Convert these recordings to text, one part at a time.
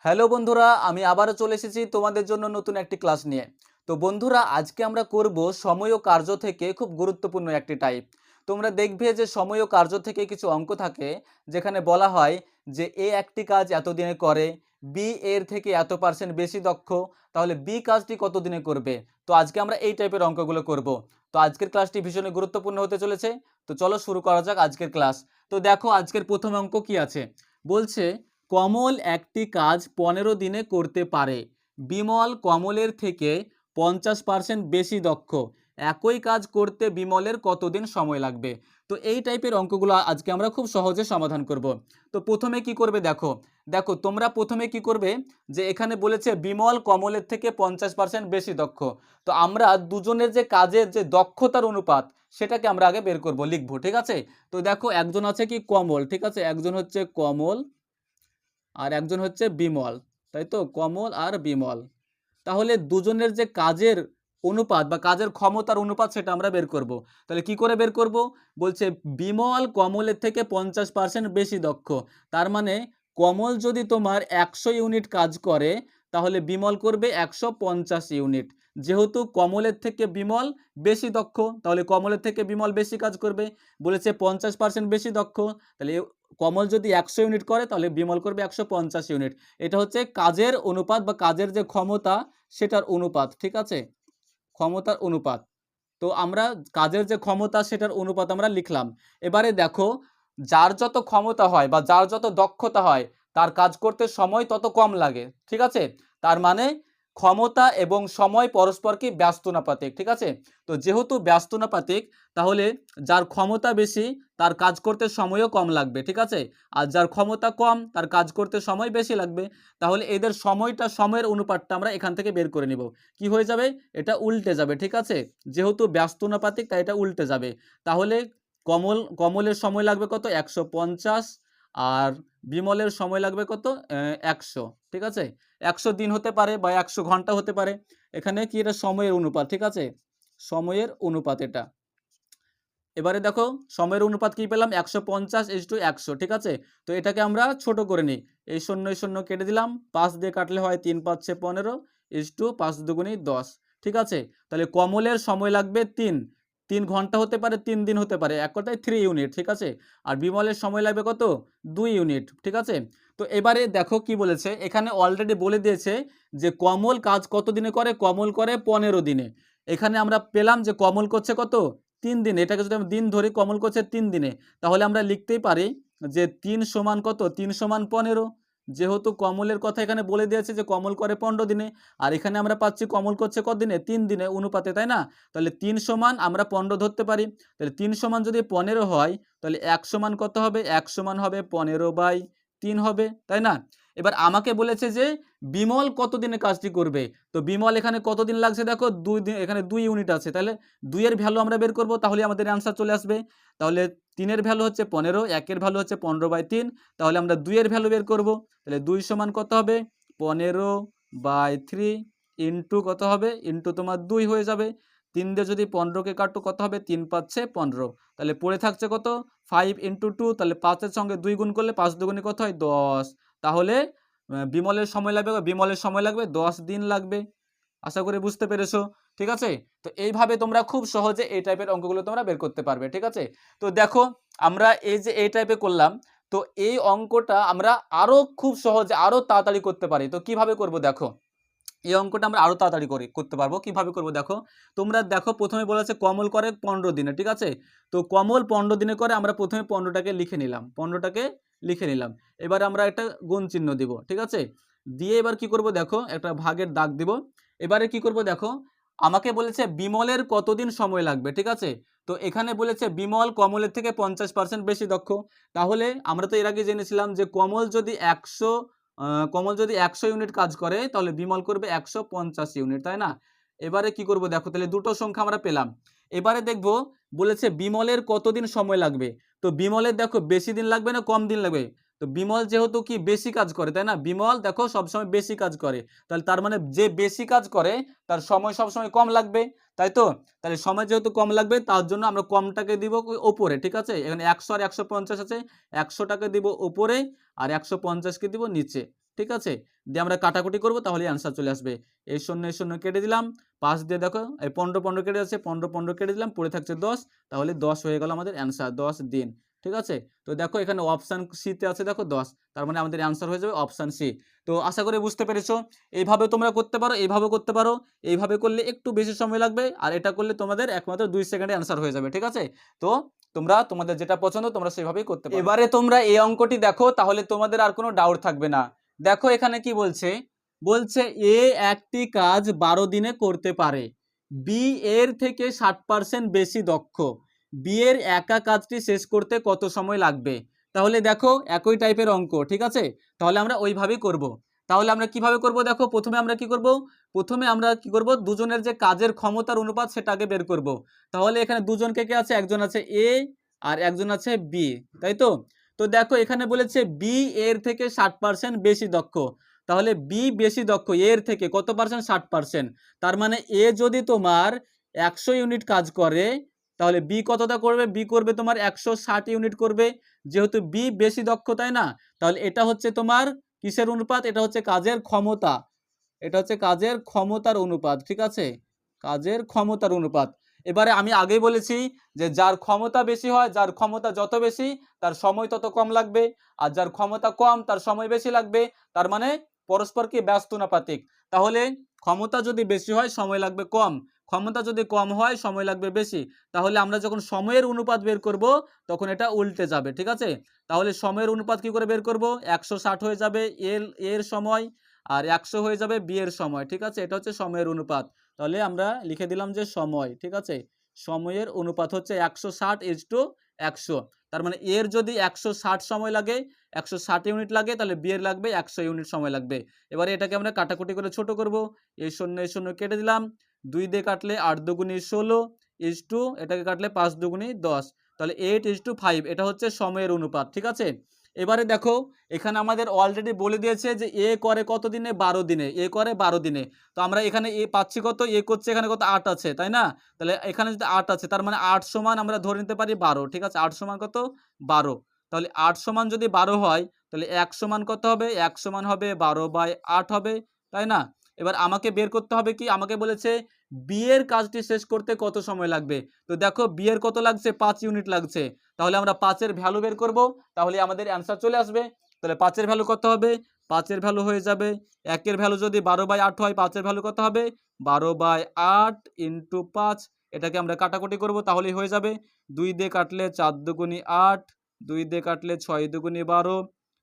Hello বন্ধুরা, আমি আবারও চলে এসেছি তোমাদের জন্য নতুন একটি ক্লাস নিয়ে। তো বন্ধুরা, আজকে আমরা করব সময় ও কার্য থেকে খুব গুরুত্বপূর্ণ একটি টাইপ। তোমরা দেখবে যে সময় ও কার্য থেকে কিছু অঙ্ক থাকে, যেখানে বলা হয় যে এ একটি কাজ এত দিনে করে, বি এর থেকে এত পার্সেন্ট বেশি দক্ষ, তাহলে বি কাজটি কত দিনে করবে। তো আজকে আমরা এই টাইপের অঙ্কগুলো করব। তো আজকের ক্লাসটি ভীষণই গুরুত্বপূর্ণ হতে চলেছে। তো চলো শুরু করা যাক আজকের ক্লাস। তো দেখো আজকের প্রথম অঙ্ক কি আছে। বলছে কমল একটি কাজ 15 দিনে করতে পারে, বিমল কমলের থেকে 50% বেশি দক্ষ, একই কাজ করতে বিমলের কতদিন সময় লাগবে। তো এই টাইপের অঙ্কগুলো আজকে আমরা খুব সহজে সমাধান করব। তো প্রথমে কি করবে দেখো, দেখো তোমরা প্রথমে কি করবে, যে এখানে বলেছে বিমল কমলের থেকে 50% বেশি দক্ষ। তো আমরা দুজনের যে কাজের যে দক্ষতার অনুপাত, সেটাকে আমরা আগে বের করব, লিখবো, ঠিক আছে। তো দেখো একজন আছে কি কমল, ঠিক আছে, একজন হচ্ছে কমল আর একজন হচ্ছে বিমল, তাই তো, কমল আর বিমল। তাহলে দুজনের যে কাজের অনুপাত বা কাজের ক্ষমতার অনুপাত সেটা আমরা বের করব। তাহলে কি করে বের করব, বলছে বিমল কমলের থেকে 50% বেশি দক্ষ। তার মানে কমল যদি তোমার 100 ইউনিট কাজ করে, তাহলে বিমল করবে 150 ইউনিট। যেহেতু কমলের থেকে বিমল বেশি দক্ষ, তাহলে কমলের থেকে বিমল বেশি কাজ করবে। বলেছে 50% বেশি দক্ষ, তাহলে কমল যদি 100 ইউনিট করে তাহলে বিমল করবে 150 ইউনিট। এটা হচ্ছে কাজের অনুপাত বা কাজের যে ক্ষমতা সেটার অনুপাত, ঠিক আছে, ক্ষমতার অনুপাত। তো আমরা কাজের যে ক্ষমতা সেটার অনুপাত আমরা লিখলাম। এবারে দেখো, যার যত ক্ষমতা হয় বা যার যত দক্ষতা হয়, তার কাজ করতে সময় তত কম লাগে, ঠিক আছে। তার মানে ক্ষমতা এবং সময় পরস্পর কি ব্যস্তানুপাতিক, ঠিক আছে। তো যেহেতু ব্যস্তানুপাতিক, তাহলে যার ক্ষমতা বেশি তার কাজ করতে সময়ও কম লাগবে, ঠিক আছে। আর যার ক্ষমতা কম তার কাজ করতে সময় বেশি লাগবে। তাহলে এদের সময়ের অনুপাতটা আমরা এখান থেকে বের করে নিব। কি হয়ে যাবে, এটা উল্টে যাবে, ঠিক আছে। যেহেতু ব্যস্তানুপাতিক তাই এটা উল্টে যাবে। তাহলে কমলের সময় লাগবে কত, 150, আর বিমলের সময় লাগবে কত, 100, ঠিক আছে। 100 দিন হতে পারে বা 100 ঘন্টা হতে পারে। এখানে কি, এটা সময়ের অনুপাত, ঠিক আছে, সময়ের অনুপাত এটা। এবারে দেখো সময়ের অনুপাত কি পেলাম, 150:100, ঠিক আছে। তো এটাকে আমরা ছোট করে নিই, এই শূন্য কেটে দিলাম, 5 দিয়ে কাটলে হয় 3 5 6 15 5 2 10, ঠিক আছে। তাহলে কমলের সময় লাগবে 3 ঘন্টা হতে পারে, 3 দিন হতে পারে, এক কথায় 3 ইউনিট, ঠিক আছে। আর বিমলের সময় লাগবে কত, 2 ইউনিট, ঠিক আছে। তো এবারে দেখো কি বলেছে, এখানে অলরেডি বলে দিয়েছে যে কমল কাজ কত দিনে করে, কমল করে 15 দিনে। এখানে আমরা পেলাম যে কমল করছে কত, 3 দিনে। এটাকে যদি আমরা দিন ধরি, কমল করছে 3 দিনে, তাহলে আমরা লিখতেই পারি যে 3 সমান কত, 3 সমান 15। যেহেতু কমলের কথা এখানে বলে দিয়েছে যে কমল করে 15 দিনে, আর এখানে আমরা পাচ্ছি কমল করছে কত দিনে, 3 দিনে অনুপাতে, তাই না। তাহলে 3 সমান আমরা 15 ধরতে পারি। তাহলে 3 সমান যদি 15 হয়, তাহলে 1 সমান কত হবে, 1 সমান হবে 15/3 হবে, তাই না। এবার আমাকে বলেছে যে বিমল কত দিনে কাজটি করবে। তো বিমল এখানে কতদিন লাগছে দেখো, 2 দিন, এখানে 2 ইউনিট আছে, তাহলে 2 এর ভ্যালু আমরা বের করব, তাহলে আমাদের অ্যান্সার চলে আসবে। তাহলে 3 এর ভ্যালু হচ্ছে 15, 1 এর ভ্যালু হচ্ছে 15/3, তাহলে আমরা 2 এর ভ্যালু বের করব। তাহলে 2 সমান কত হবে, 15/3 ইন্টু কত হবে, ইন্টু তোমার 2 হয়ে যাবে। 3 দিয়ে যদি 15কে কাটো কত হবে, 3 5 15, তাহলে পড়ে থাকছে কত, 5 × 2, তাহলে 5 এর সঙ্গে 2 গুণ করলে 5 2 কত হয়, 10। তাহলে বিমলের সময় লাগবে 10 দিন লাগবে। আশা করি বুঝতে পেরেছো, ঠিক আছে। তো এইভাবে তোমরা খুব সহজে এই টাইপের অঙ্কগুলো তোমরা বের করতে পারবে, ঠিক আছে। তো দেখো আমরা এই যে এই টাইপে করলাম, তো এই অঙ্কটা আমরা আরো খুব সহজে আরো তাড়াতাড়ি করতে পারি। তো কিভাবে করব দেখো, এই অঙ্কটা আমরা আরো তাড়াতাড়ি করতে পারবো। কিভাবে করব দেখো, তোমরা দেখো প্রথমে বলা আছে কমল করে 15 দিনে, ঠিক আছে। তো কমল 15 দিনে করে, আমরা প্রথমে 15টাকে লিখে নিলাম, 15টাকে লিখে নিলাম। এবার আমরা একটা গুণ চিহ্ন দিব, ঠিক আছে। দিয়ে এবার কি করব দেখো, একটা ভাগের দাগ দিব। এবারে কি করব দেখো, আমাকে বলেছে বিমলের কতদিন সময় লাগবে, ঠিক আছে। তো এখানে বলেছে বিমল কমলের থেকে 50% বেশি দক্ষ। তাহলে আমরা তো এর আগে জেনেছিলাম যে কমল যদি 100 ইউনিট কাজ করে, তাহলে বিমল করবে 150 ইউনিট, তাই না। এবারে কি করব দেখো, তাহলে দুটো সংখ্যা আমরা পেলাম। এবারে দেখব বলেছে বিমলের কতদিন সময় লাগবে। তো বিমলের দেখো বেশি দিন লাগবে না কম দিন লাগবে। তো বিমল যেহেতু কি বেশি কাজ করে, তাই না, বিমল দেখো সবসময় বেশি কাজ করে, তাহলে তার মানে যে বেশি কাজ করে তার সময় সবসময় কম লাগবে, তাই তো। তাহলে সময় যেহেতু কম লাগবে, তার জন্য আমরা কমটাকে দিব ওপরে, ঠিক আছে। এখানে 100 আর 150 আছে, 100টাকে দিব ওপরে আর 150কে দিব নিচে, ঠিক আছে, দিয়ে আমরা কাটাকুটি করবো, তাহলে অ্যান্সার চলে আসবে। এই শূন্য কেটে দিলাম, 5 দিয়ে দেখো এই 15 কেটে যাচ্ছে, 15 কেটে দিলাম, পড়ে থাকছে 10, তাহলে 10 হয়ে গেল আমাদের অ্যান্সার, 10 দিন। ঠিক আছে, তো দেখো এখানে অপশান সিতে আছে দেখো 10, তার মানে আমাদের অ্যান্সার হয়ে যাবে অপশান সি। তো আশা করি বুঝতে পেরেছো। এইভাবে তোমরা করতে পারো, এইভাবে করতে পারো, এইভাবে করলে একটু বেশি সময় লাগবে, আর এটা করলে তোমাদের একমাত্র 2 সেকেন্ডে অ্যান্সার হয়ে যাবে। ঠিক আছে, তো তোমরা তোমাদের যেটা পছন্দ তোমরা সেভাবেই করতে পারো। এবারে তোমরা এই অঙ্কটি দেখো, তাহলে তোমাদের আর কোনো ডাউট থাকবে না। দেখো এখানে কি বলছে, বলছে এ একটি কাজ 12 দিনে করতে পারে, বি এর থেকে 60% বেশি দক্ষ, বি এর একা কাজটি শেষ করতে কত সময় লাগবে। তাহলে দেখো একই টাইপের অঙ্ক, ঠিক আছে, তাহলে আমরা ওইভাবেই করব। তাহলে আমরা কিভাবে করব, দেখো প্রথমে আমরা কি করব, দুজনের যে কাজের ক্ষমতার অনুপাত সেটা আগে বের করব। তাহলে এখানে দুজন কে আছে, একজন আছে এ আর একজন আছে বি, তাই তো। তো দেখো এখানে বলেছে বি এর থেকে 60% বেশি দক্ষ, তাহলে বি বেশি দক্ষ এর থেকে কত পার্সেন্ট, 60%। তার মানে এ যদি তোমার 100 ইউনিট কাজ করে, তাহলে বি কতটা করবে, বি করবে তোমার 160 ইউনিট করবে, যেহেতু বি বেশি দক্ষ, তাই না। তাহলে এটা হচ্ছে তোমার কিসের অনুপাত, এটা হচ্ছে কাজের ক্ষমতা, এটা হচ্ছে কাজের ক্ষমতার অনুপাত। ঠিক আছে, কাজের ক্ষমতার অনুপাত। এবারে আমি আগেই বলেছি যে যার ক্ষমতা বেশি হয়, যার ক্ষমতা যত বেশি তার সময় তত কম লাগবে, আর যার ক্ষমতা কম তার সময় বেশি লাগবে। তার মানে পরস্পর কি ব্যস্তানুপাতিক। তাহলে ক্ষমতা যদি বেশি হয় সময় লাগবে কম, ক্ষমতা যদি কম হয় সময় লাগবে বেশি। তাহলে আমরা যখন সময়ের অনুপাত বের করব তখন এটা উল্টে যাবে। ঠিক আছে, তাহলে সময়ের অনুপাত কি করে বের করব, 160 হয়ে যাবে এর সময়, আর 100 হয়ে যাবে বি এর সময়। ঠিক আছে, এটা হচ্ছে সময়ের অনুপাত। তাহলে আমরা লিখে দিলাম যে সময়, ঠিক আছে, সময়ের অনুপাত হচ্ছে 160:100। তার মানে এর যদি 160 সময় লাগে, 160 ইউনিট লাগে, তাহলে বি এর লাগবে 100 ইউনিট সময় লাগবে। এবারে এটাকে আমরা কাটাকুটি করে ছোট করব, এই শূন্য কেটে দিলাম, 2 দিয়ে কাটলে 8 দুগুণী 16, এটাকে কাটলে 5 দুগুণী 10, তাহলে 8:5, এটা হচ্ছে সময়ের অনুপাত। ঠিক আছে, এবারে দেখো এখানে আমাদের অলরেডি বলে দিয়েছে যে এ করে কত দিনে, 12 দিনে, এ করে 12 দিনে। তো আমরা এখানে এ পাচ্ছি কত, এ করছে এখানে কত, 8 আছে, তাই না। তাহলে এখানে যদি 8 আছে, তার মানে 8 সমান আমরা ধরে নিতে পারি 12। ঠিক আছে, 8 সমান কত, 12। তাহলে 8 সমান যদি 12 হয়, তাহলে 1 সমান কত হবে, 1 সমান হবে 12/8 হবে, তাই না। এবার আমাকে বের করতে হবে কি, আমাকে বলেছে বি এর কাজটি শেষ করতে কত সময় লাগবে। তো দেখো বি এর কত লাগছে, 5 ইউনিট লাগছে, তাহলে আমরা 5 এর ভ্যালু বের করব, তাহলে আমাদের অ্যান্সার চলে আসবে। তাহলে 5 এর ভ্যালু কত হবে, 5 এর ভ্যালু হয়ে যাবে, 1 এর ভ্যালু যদি 12/8 হয়, 5 এর ভ্যালু কত হবে, 12/8 × 5। এটাকে আমরা কাটাকুটি করব, তাহলেই হয়ে যাবে। 2 দিয়ে কাটলে 4 দুগুণী 8, 2 দিয়ে কাটলে 6 দুগুণী 12,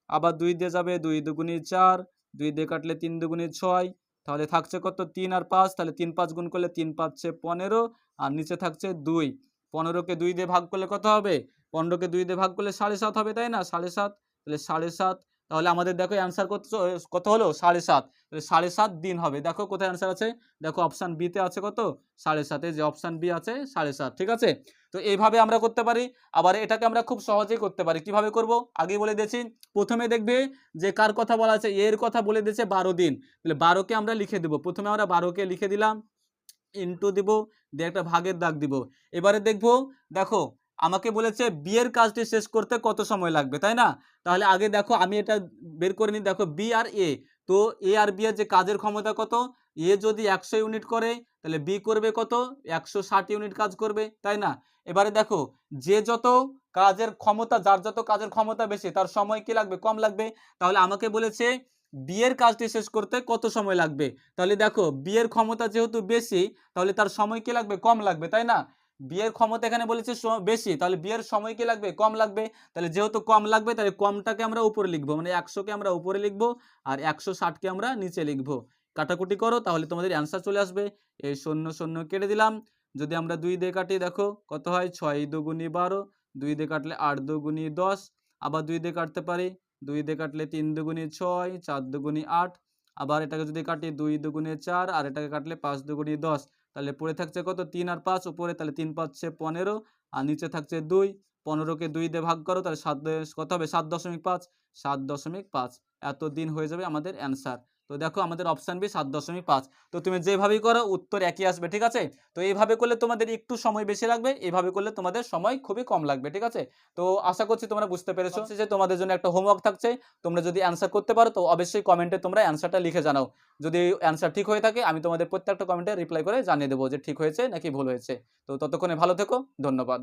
আবার 2 দিয়ে যাবে 2 দুগুণী 4, 2 দিয়ে কাটলে 3 দুগুণী 6, তাহলে থাকছে কত, 3 আর 5, তাহলে 3 5 গুণ করলে 3 5 15, আর নিচে থাকছে 2। 15কে 2 দিয়ে ভাগ করলে কত হবে, 15কে 2 দিয়ে ভাগ করলে 7.5 হবে, তাই না, 7.5, তাহলে 7.5। তাহলে আমাদের দেখো অ্যান্সার কত হলো, 7.5। তাহলে 7.5 দিন হবে। দেখো কোথায় অ্যান্সার আছে, দেখো অপশান বি তে আছে কত, 7.5, যে অপশান বি আছে 7.5। ঠিক আছে, তো এইভাবে আমরা করতে পারি। আবার এটাকে আমরা খুব সহজেই করতে পারি। কিভাবে করব আগেই বলে দিয়েছি। প্রথমে দেখবে যে কার কথা বলা আছে, এর কথা বলে দিয়েছে 12 দিন, তাহলে 12কে আমরা লিখে দেব। প্রথমে আমরা 12কে লিখে দিলাম, ইনটু দিব, দিয়ে একটা ভাগের দাগ দিব। এবারে দেখবো, দেখো আমাকে বলেছে বি এর কাজটি শেষ করতে কত সময় লাগবে, তাই না। তাহলে আগে দেখো আমি এটা বের করে নিই। দেখো বি আর এ, তো এ আর বি এর যে কাজের ক্ষমতা কত, এ যদি 100 ইউনিট করে তাহলে বি করবে কত, 160 ইউনিট কাজ করবে, তাই না। এবারে দেখো যে যত কাজের ক্ষমতা, যার যত কাজের ক্ষমতা বেশি তার সময় কি লাগবে, কম লাগবে। তাহলে আমাকে বলেছে বি এর কাজটি শেষ করতে কত সময় লাগবে। তাহলে দেখো বি এর ক্ষমতা যেহেতু বেশি, তাহলে তার সময় কি লাগবে, কম লাগবে, তাই না। বি এর ক্ষমতা এখানে বলেছে বেশি, তাহলে বি এর সময় কি লাগবে, কম লাগবে। তাহলে যেহেতু কম লাগবে, তাহলে কমটাকে আমরা উপরে লিখবো, মানে 100কে আমরা উপরে লিখবো আর 160কে আমরা নিচে লিখবো। কাটাকুটি করো, তাহলে তোমাদের অ্যান্সার চলে আসবে। এই শূন্য কেটে দিলাম, যদি আমরা 2 দিয়ে কাটি দেখো কত হয়, 6 দুগুণী 12, 2 দিয়ে কাটলে 8 দুগুণী 10, আবার 2 দিয়ে কাটতে পারি, 2 দিয়ে কাটলে 3 দুগুণী 6, 4 দুগুণী 8, আবার এটাকে যদি কাটি 2 দুগুণে 4, আর এটাকে কাটলে 5 দুগুণী 10, তাহলে পড়ে থাকছে কত, 3 আর 5 উপরে, তাহলে 3 5 15, আর নিচে থাকছে 2। 15কে 2 দিয়ে ভাগ করো, তাহলে 7 কত হবে, 7.5, 7.5 এত দিন হয়ে যাবে আমাদের অ্যান্সার। তো দেখো আমাদের অপশান বি 7.5। তো তুমি যেভাবেই করো উত্তর একই আসবে, ঠিক আছে? তো এইভাবে করলে তোমাদের একটু সময় বেশি লাগবে, এইভাবে করলে তোমাদের সময় খুবই কম লাগবে, ঠিক আছে? তো আশা করছি তোমরা বুঝতে পেরেছো। যে তোমাদের জন্য একটা হোমওয়ার্ক থাকছে, তোমরা যদি অ্যান্সার করতে পারো তো অবশ্যই কমেন্টে তোমরা অ্যান্সারটা লিখে জানাও। যদি অ্যান্সার ঠিক হয়ে থাকে আমি তোমাদের প্রত্যেকটা কমেন্টে রিপ্লাই করে জানিয়ে দেবো যে ঠিক হয়েছে নাকি ভুল হয়েছে। তো ততক্ষণে ভালো থেকো, ধন্যবাদ।